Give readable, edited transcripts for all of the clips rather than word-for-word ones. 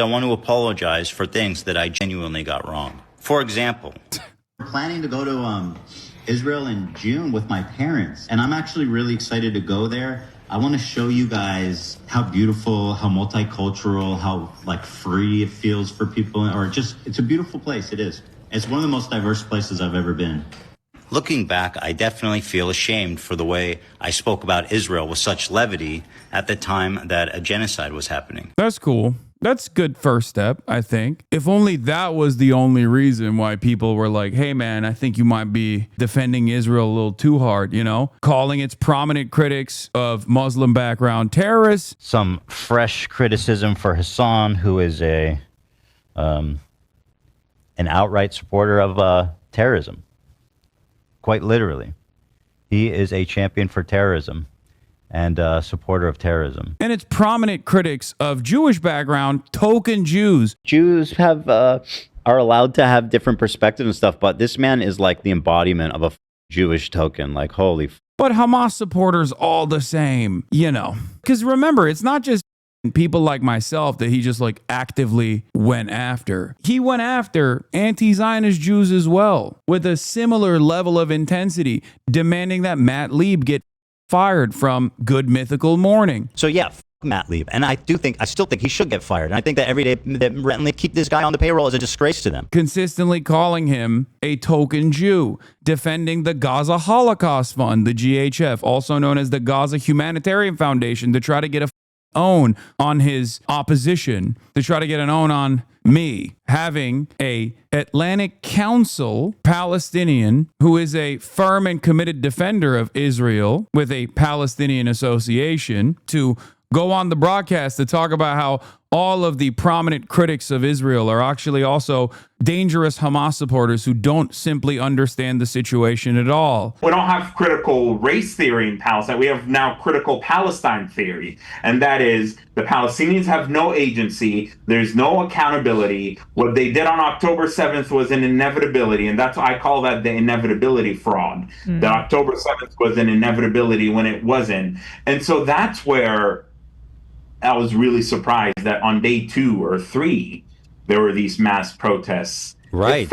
I want to apologize for things that I genuinely got wrong. For example, we're planning to go to Israel in June with my parents, and I'm actually really excited to go there. I want to show you guys how beautiful, how multicultural, how like free it feels for people, or just, it's a beautiful place. It is. It's one of the most diverse places I've ever been. looking back, I definitely feel ashamed for the way I spoke about Israel with such levity at the time that a genocide was happening. That's cool. That's a good first step, I think. If only that was the only reason why people were like, hey, man, I think you might be defending Israel a little too hard, you know? Calling its prominent critics of Muslim background terrorists. Some fresh criticism for Hasan, who is an outright supporter of terrorism. Quite literally. He is a champion for terrorism and a supporter of terrorism. And its prominent critics of Jewish background, token Jews. Jews have are allowed to have different perspectives and stuff, but this man is like the embodiment of a Jewish token. Like, holy. But Hamas supporters all the same, you know. Because remember, it's not just people like myself that he just like actively went after. He went after anti-Zionist Jews as well, with a similar level of intensity, demanding that Matt Lieb get fired from Good Mythical Morning. So yeah, Matt Lieb. And I still think he should get fired. And I think that every day that Rentley keep this guy on the payroll is a disgrace to them. Consistently calling him a token Jew, defending the Gaza Holocaust Fund, the GHF, also known as the Gaza Humanitarian Foundation, to try to get a own on his opposition, to try to get an own on me, having a Atlantic Council Palestinian who is a firm and committed defender of Israel with a Palestinian association to go on the broadcast to talk about how all of the prominent critics of Israel are actually also dangerous Hamas supporters who don't simply understand the situation at all. We don't have critical race theory in Palestine. We have now critical Palestine theory. And that is the Palestinians have no agency. There's no accountability. What they did on October 7th was an inevitability. And that's why I call that the inevitability fraud. That October 7th was an inevitability when it wasn't. And so that's where I was really surprised that on day 2 or 3, there were these mass protests. Right.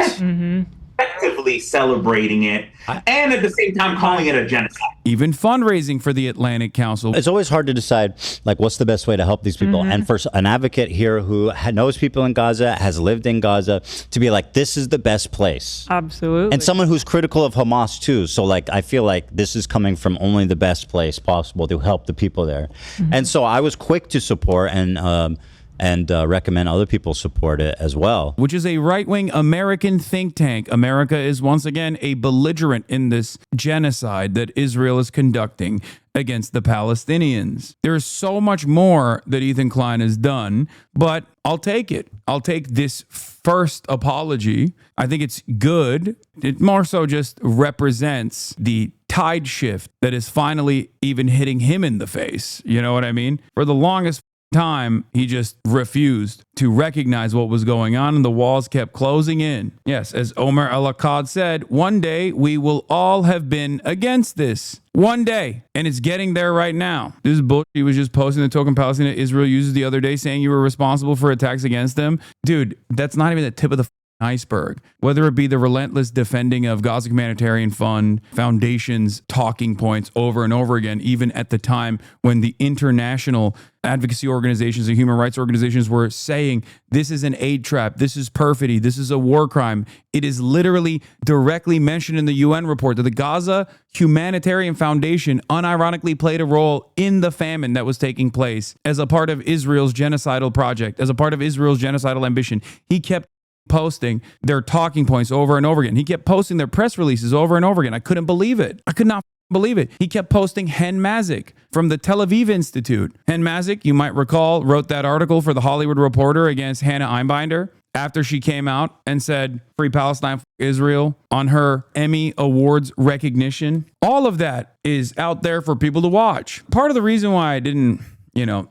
Effectively celebrating it and at the same time calling it a genocide. Even fundraising for the Atlantic Council. It's always hard to decide, like, what's the best way to help these people. And for an advocate here who knows people in Gaza, has lived in Gaza, to be like, this is the best place. Absolutely. And someone who's critical of Hamas, too. So, like, I feel like this is coming from only the best place possible to help the people there. And so I was quick to support and recommend other people support it as well. Which is a right-wing American think tank. America is once again a belligerent in this genocide that Israel is conducting against the Palestinians. There's so much more that Ethan Klein has done, but I'll take it. I'll take this first apology. I think it's good. It more so just represents the tide shift that is finally even hitting him in the face. You know what I mean? For the longest time, he just refused to recognize what was going on, and the walls kept closing in. Yes, as Omer Al-Akkad said, one day we will all have been against this. One day. And it's getting there right now. This is bullshit. He was just posting the token Palestine that Israel uses the other day, saying you were responsible for attacks against them. Dude, that's not even the tip of the iceberg. Whether it be the relentless defending of Gaza Humanitarian Fund Foundation's talking points over and over again, even at the time when the international advocacy organizations and human rights organizations were saying this is an aid trap, this is perfidy, this is a war crime. It is literally directly mentioned in the UN report that the Gaza Humanitarian Foundation unironically played a role in the famine that was taking place as a part of Israel's genocidal project, as a part of Israel's genocidal ambition. He kept posting their talking points over and over again. He kept posting their press releases over and over again. I couldn't believe it. I could not believe it. He kept posting Hen Mazik from the Tel Aviv Institute. Hen Mazik, you might recall, wrote that article for the Hollywood Reporter against Hannah Einbinder after she came out and said Free Palestine, Israel on her Emmy Awards recognition. All of that is out there for people to watch. Part of the reason why I didn't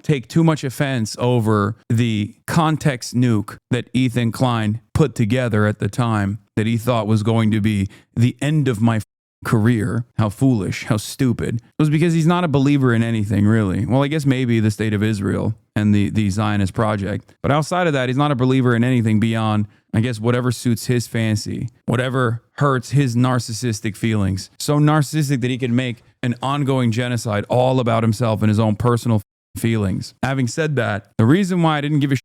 take too much offense over the context nuke that Ethan Klein put together at the time that he thought was going to be the end of my career. How foolish, how stupid. It was because he's not a believer in anything, really. Well, I guess maybe the state of Israel and the Zionist project. But outside of that, he's not a believer in anything beyond, I guess, whatever suits his fancy, whatever hurts his narcissistic feelings. So narcissistic that he can make an ongoing genocide all about himself and his own personal feelings. Having said that, the reason why I didn't give a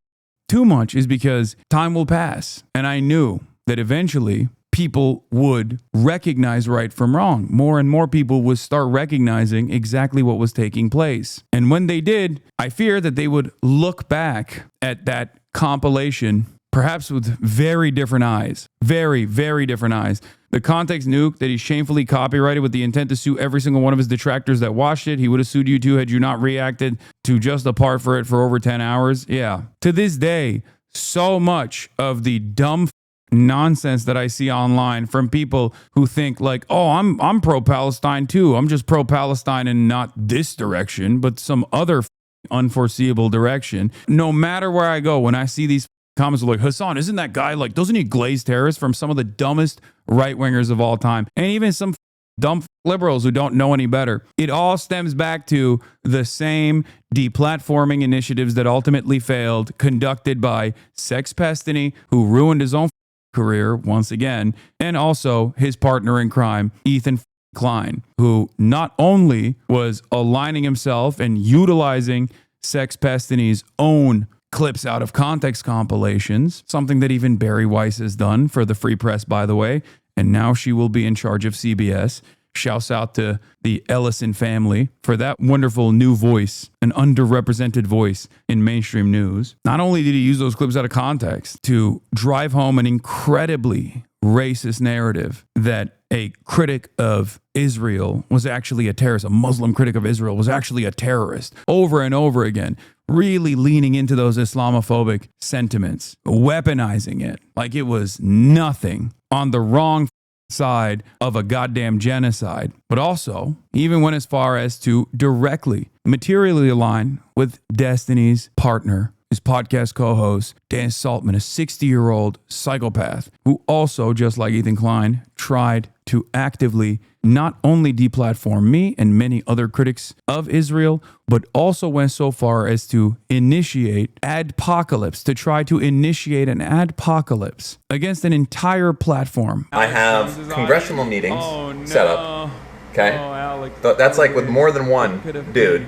too much is because time will pass. And I knew that eventually people would recognize right from wrong. More and more people would start recognizing exactly what was taking place. And when they did, I fear that they would look back at that compilation perhaps with very different eyes. Very, very different eyes. The context nuke that he shamefully copyrighted with the intent to sue every single one of his detractors that watched it. He would have sued you too had you not reacted to just a part for it for over 10 hours. Yeah. To this day, so much of the dumb nonsense that I see online from people who think like, oh, I'm pro-Palestine too. I'm just pro-Palestine and not this direction, but some other unforeseeable direction. No matter where I go, when I see these comments like, Hasan, isn't that guy like, doesn't he glaze terrorists from some of the dumbest right-wingers of all time? And even some dumb liberals who don't know any better. It all stems back to the same deplatforming initiatives that ultimately failed, conducted by Sex Pestany, who ruined his own career once again, and also his partner in crime, Ethan Klein, who not only was aligning himself and utilizing Sex Pestany's own clips out of context compilations, something that even Barry Weiss has done for the Free Press, by the way, and now she will be in charge of CBS. Shouts out to the Ellison family for that wonderful new voice, an underrepresented voice in mainstream news. Not only did he use those clips out of context to drive home an incredibly racist narrative that a critic of Israel was actually a terrorist, a Muslim critic of Israel was actually a terrorist, over and over again, really leaning into those Islamophobic sentiments, weaponizing it like it was nothing, on the wrong side of a goddamn genocide. But also, even went as far as to directly, materially align with Destiny's partner, his podcast co-host, Dan Saltman, a 60-year-old psychopath who also, just like Ethan Klein, tried to actively not only deplatform me and many other critics of Israel, but also went so far as to initiate adpocalypse, to try to initiate an adpocalypse against an entire platform. I have congressional meetings set up, okay? That's like with more than one dude.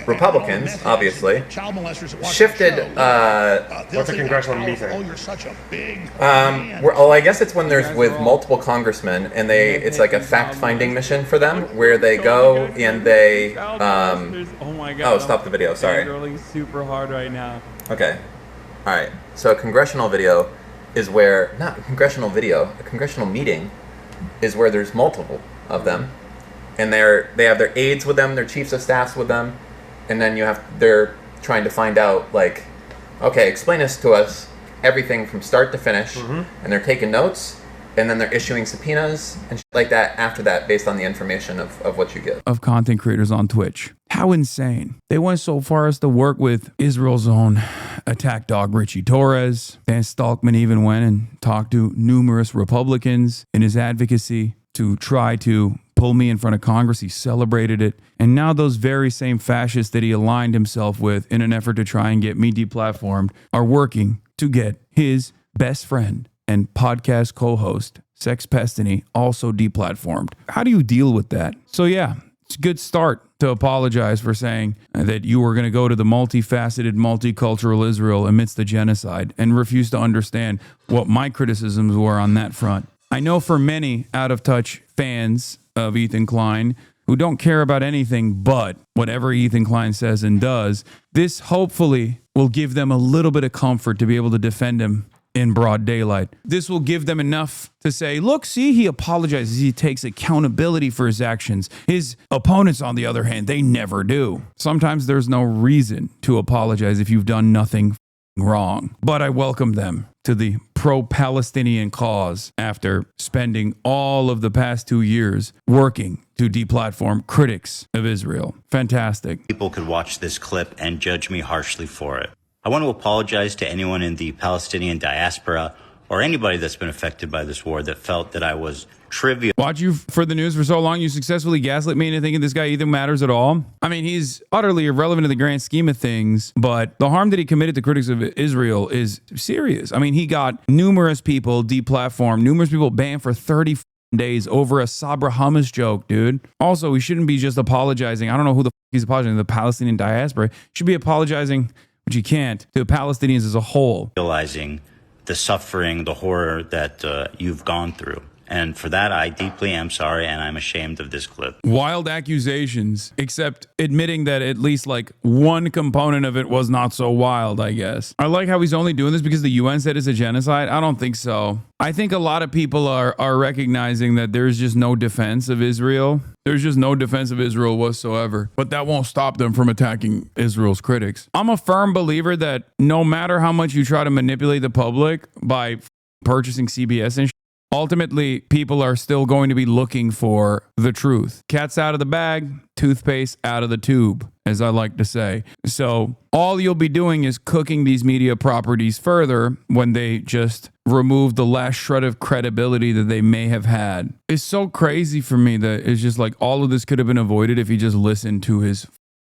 Republicans, obviously, shifted. What's a congressional meeting? Oh, you're such a big. Well, I guess it's when there's with multiple congressmen, and it's like a fact-finding mission for them, where they go and they. Oh, stop the video. Sorry. I'm rolling super hard right now. Okay. All right. So a congressional video is where not a congressional video. A congressional meeting is where there's multiple of them, and they have their aides with them, their chiefs of staffs with them. And then they're trying to find out, like, okay, explain this to us, everything from start to finish. Mm-hmm. And they're taking notes, and then they're issuing subpoenas and shit like that after that, based on the information of what you give. Of content creators on Twitch. How insane. They went so far as to work with Israel's own attack dog, Richie Torres. Dan Stalkman even went and talked to numerous Republicans in his advocacy to try to pull me in front of Congress. He celebrated it. And now those very same fascists that he aligned himself with in an effort to try and get me deplatformed are working to get his best friend and podcast co-host, Sex Pestany, also deplatformed. How do you deal with that? So yeah, it's a good start to apologize for saying that you were going to go to the multifaceted, multicultural Israel amidst the genocide and refuse to understand what my criticisms were on that front. I know for many out-of-touch fans of Ethan Klein who don't care about anything but whatever Ethan Klein says and does, this hopefully will give them a little bit of comfort to be able to defend him in broad daylight. This will give them enough to say, look, see, he apologizes. He takes accountability for his actions. His opponents, on the other hand, they never do. Sometimes there's no reason to apologize if you've done nothing wrong. But I welcome them to the pro-Palestinian cause after spending all of the past 2 years working to deplatform critics of Israel. Fantastic. People could watch this clip and judge me harshly for it. I want to apologize to anyone in the Palestinian diaspora or anybody that's been affected by this war that felt that I was trivial. Watch you for the news for so long, you successfully gaslit me into thinking this guy either matters at all. I mean, he's utterly irrelevant in the grand scheme of things, but the harm that he committed to critics of Israel is serious. I mean, he got numerous people deplatformed, numerous people banned for 30 days over a Sabra hummus joke, dude. Also, he shouldn't be just apologizing. I don't know who the he's apologizing to, the Palestinian diaspora. He should be apologizing, which he can't, to the Palestinians as a whole. Realizing the suffering, the horror that you've gone through. And for that, I deeply am sorry, and I'm ashamed of this clip. Wild accusations, except admitting that at least like one component of it was not so wild, I guess. I like how he's only doing this because the UN said it's a genocide. I don't think so. I think a lot of people are recognizing that there's just no defense of Israel. There's just no defense of Israel whatsoever. But that won't stop them from attacking Israel's critics. I'm a firm believer that no matter how much you try to manipulate the public by purchasing CBS and ultimately, people are still going to be looking for the truth. Cat's out of the bag, toothpaste out of the tube, as I like to say. So all you'll be doing is cooking these media properties further when they just remove the last shred of credibility that they may have had. It's so crazy for me that it's just like all of this could have been avoided if he just listened to his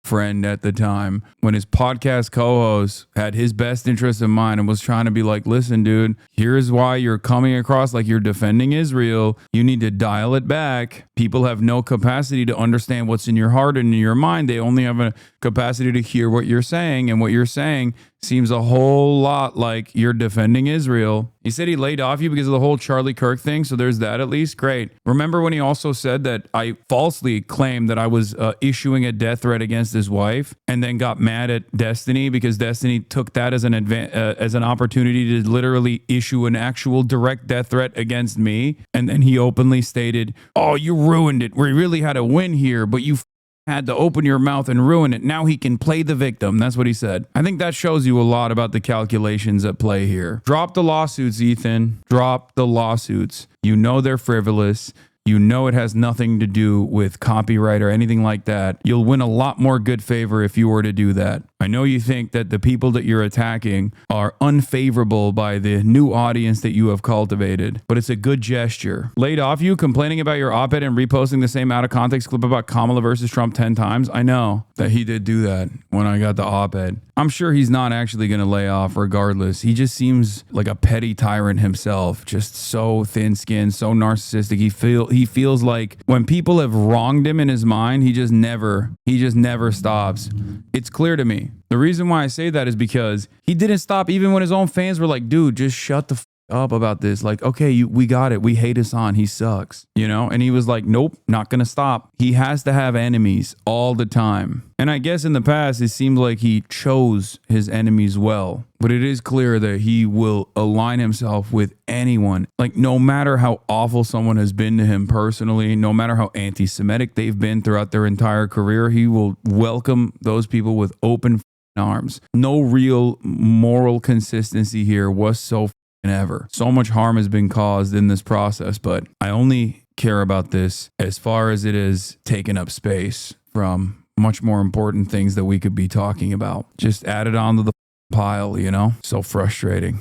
friend at the time when his podcast co-host had his best interest in mind and was trying to be like, listen, dude, here's why you're coming across like you're defending Israel. You need to dial it back. People have no capacity to understand what's in your heart and in your mind. They only have a capacity to hear what you're saying, and what you're saying seems a whole lot like you're defending Israel. He said he laid off you because of the whole Charlie Kirk thing, so there's that at least. Great. Remember when he also said that I falsely claimed that I was issuing a death threat against his wife, and then got mad at Destiny because Destiny took that as an opportunity to literally issue an actual direct death threat against me, and then he openly stated, oh, you ruined it. We really had a win here, but you had to open your mouth and ruin it. Now he can play the victim. That's what he said. I think that shows you a lot about the calculations at play here. Drop the lawsuits, Ethan. Drop the lawsuits. You know they're frivolous. You know it has nothing to do with copyright or anything like that. You'll win a lot more good favor if you were to do that. I know you think that the people that you're attacking are unfavorable by the new audience that you have cultivated, but it's a good gesture. Laid off you, complaining about your op-ed and reposting the same out of context clip about Kamala versus Trump 10 times. I know that he did do that when I got the op-ed. I'm sure he's not actually going to lay off regardless. He just seems like a petty tyrant himself, just so thin-skinned, so narcissistic. He feels like when people have wronged him in his mind, he just never stops. It's clear to me. The reason why I say that is because he didn't stop even when his own fans were like, dude, just shut the up about this. Like, okay, we got it. We hate Hasan. He sucks, you know? And he was like, nope, not going to stop. He has to have enemies all the time. And I guess in the past, it seemed like he chose his enemies well. But it is clear that he will align himself with anyone. Like, no matter how awful someone has been to him personally, no matter how anti-Semitic they've been throughout their entire career, he will welcome those people with open arms. No real moral consistency here whatsoever. So much harm has been caused in this process, but I only care about this as far as it is taking up space from much more important things that we could be talking about. Just add it onto the pile, you know? So frustrating.